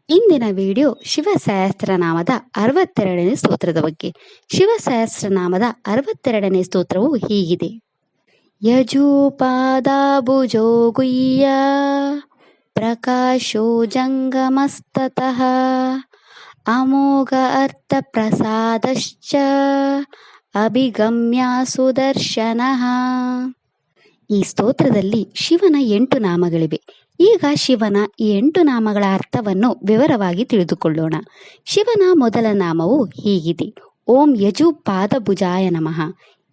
ಇಂದಿನ ವಿಡಿಯೋ ಶಿವ ಸಹಸ್ರನಾಮದ 62ನೇ ಸ್ತೋತ್ರದ ಬಗ್ಗೆ. ಶಿವ ಸಹಸ್ರನಾಮದ 62ನೇ ಸ್ತೋತ್ರವು ಹೀಗಿದೆ. ಯಜೂಪಾದಾಭುಜೋ ಗುಹ್ಯ ಪ್ರಕಾಶೋ ಜಂಗಮಸ್ತತಃ ಅಮೋಘ ಅರ್ಥ ಪ್ರಸಾದಶ್ಚ ಅಭಿಗಮ್ಯ ಸುದರ್ಶನಃ. ಈ ಸ್ತೋತ್ರದಲ್ಲಿ ಶಿವನ 8 ನಾಮಗಳಿವೆ. ಈಗ ಶಿವನ ಈ 8 ನಾಮಗಳ ಅರ್ಥವನ್ನು ವಿವರವಾಗಿ ತಿಳಿದುಕೊಳ್ಳೋಣ. ಶಿವನ ಮೊದಲ ನಾಮವು ಹೀಗಿದೆ. ಓಂ ಯಜುಪಾದಭುಜಾಯ ನಮಃ.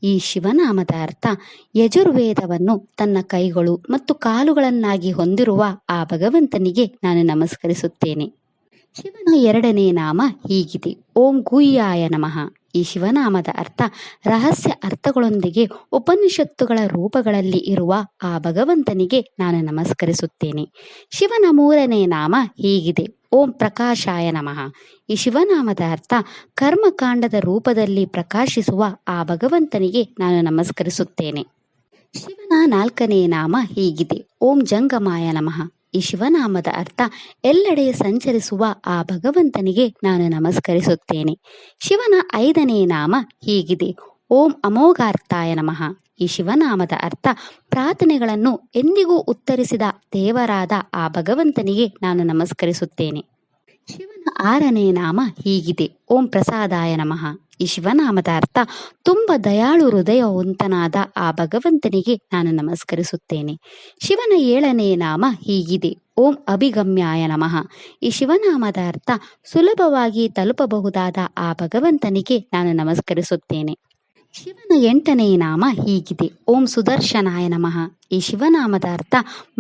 ಈ ಶಿವನಾಮದ ಅರ್ಥ ಯಜುರ್ವೇದವನ್ನು ತನ್ನ ಕೈಗಳು ಮತ್ತು ಕಾಲುಗಳನ್ನಾಗಿ ಹೊಂದಿರುವ ಆ ಭಗವಂತನಿಗೆ ನಾನು ನಮಸ್ಕರಿಸುತ್ತೇನೆ. ಶಿವನ 2ನೇ ನಾಮ ಹೀಗಿದೆ. ಓಂ ಗುಹ್ಯಾಯ ನಮಃ. ಈ ಶಿವನಾಮದ ಅರ್ಥ ರಹಸ್ಯ ಅರ್ಥಗಳೊಂದಿಗೆ ಉಪನಿಷತ್ತುಗಳ ರೂಪಗಳಲ್ಲಿ ಇರುವ ಆ ಭಗವಂತನಿಗೆ ನಾನು ನಮಸ್ಕರಿಸುತ್ತೇನೆ. ಶಿವನ 3ನೇ ನಾಮ ಹೀಗಿದೆ. ಓಂ ಪ್ರಕಾಶಾಯ ನಮಃ. ಈ ಶಿವನಾಮದ ಅರ್ಥ ಕರ್ಮಕಾಂಡದ ರೂಪದಲ್ಲಿ ಪ್ರಕಾಶಿಸುವ ಆ ಭಗವಂತನಿಗೆ ನಾನು ನಮಸ್ಕರಿಸುತ್ತೇನೆ. ಶಿವನ 4ನೇ ನಾಮ ಹೀಗಿದೆ. ಓಂ ಜಂಗಮಾಯ ನಮಃ. ಈ ಶಿವನಾಮದ ಅರ್ಥ ಎಲ್ಲೆಡೆ ಸಂಚರಿಸುವ ಆ ಭಗವಂತನಿಗೆ ನಾನು ನಮಸ್ಕರಿಸುತ್ತೇನೆ. ಶಿವನ 5ನೇ ನಾಮ ಹೀಗಿದೆ. ಓಂ ಅಮೋಘಾರ್ಥಾಯ ನಮಃ. ಈ ಶಿವನಾಮದ ಅರ್ಥ ಪ್ರಾರ್ಥನೆಗಳನ್ನು ಎಂದಿಗೂ ಉತ್ತರಿಸಿದ ದೇವರಾದ ಆ ಭಗವಂತನಿಗೆ ನಾನು ನಮಸ್ಕರಿಸುತ್ತೇನೆ. ಶಿವನ 6ನೇ ನಾಮ ಹೀಗಿದೆ. ಓಂ ಪ್ರಸಾದಾಯ ನಮಃ. ಈ ಶಿವನಾಮದ ಅರ್ಥ ತುಂಬ ದಯಾಳು ಹೃದಯವಂತನಾದ ಆ ಭಗವಂತನಿಗೆ ನಾನು ನಮಸ್ಕರಿಸುತ್ತೇನೆ. ಶಿವನ 7ನೇ ನಾಮ ಹೀಗಿದೆ. ಓಂ ಅಭಿಗಮ್ಯಾಯ ನಮಃ. ಈ ಶಿವನಾಮದ ಅರ್ಥ ಸುಲಭವಾಗಿ ತಲುಪಬಹುದಾದ ಆ ಭಗವಂತನಿಗೆ ನಾನು ನಮಸ್ಕರಿಸುತ್ತೇನೆ. ಶಿವನ 8ನೇ ನಾಮ ಹೀಗಿದೆ. ಓಂ ಸುದರ್ಶನಾಯ ನಮಃ. ಈ ಶಿವನಾಮದ ಅರ್ಥ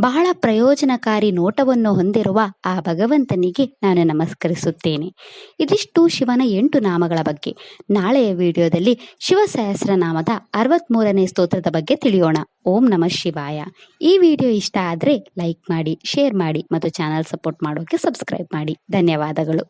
ಬಹಳ ಪ್ರಯೋಜನಕಾರಿ ನೋಟವನ್ನು ಹೊಂದಿರುವ ಆ ಭಗವಂತನಿಗೆ ನಾನು ನಮಸ್ಕರಿಸುತ್ತೇನೆ. ಇದಿಷ್ಟು ಶಿವನ 8 ನಾಮಗಳ ಬಗ್ಗೆ. ನಾಳೆಯ ವಿಡಿಯೋದಲ್ಲಿ ಶಿವ ಸಹಸ್ರನಾಮದ 63ನೇ ಸ್ತೋತ್ರದ ಬಗ್ಗೆ ತಿಳಿಯೋಣ. ಓಂ ನಮಃ ಶಿವಾಯ. ಈ ವಿಡಿಯೋ ಇಷ್ಟ ಆದರೆ ಲೈಕ್ ಮಾಡಿ, ಶೇರ್ ಮಾಡಿ ಮತ್ತು ಚಾನಲ್ ಸಪೋರ್ಟ್ ಮಾಡೋಕೆ ಸಬ್ಸ್ಕ್ರೈಬ್ ಮಾಡಿ. ಧನ್ಯವಾದಗಳು.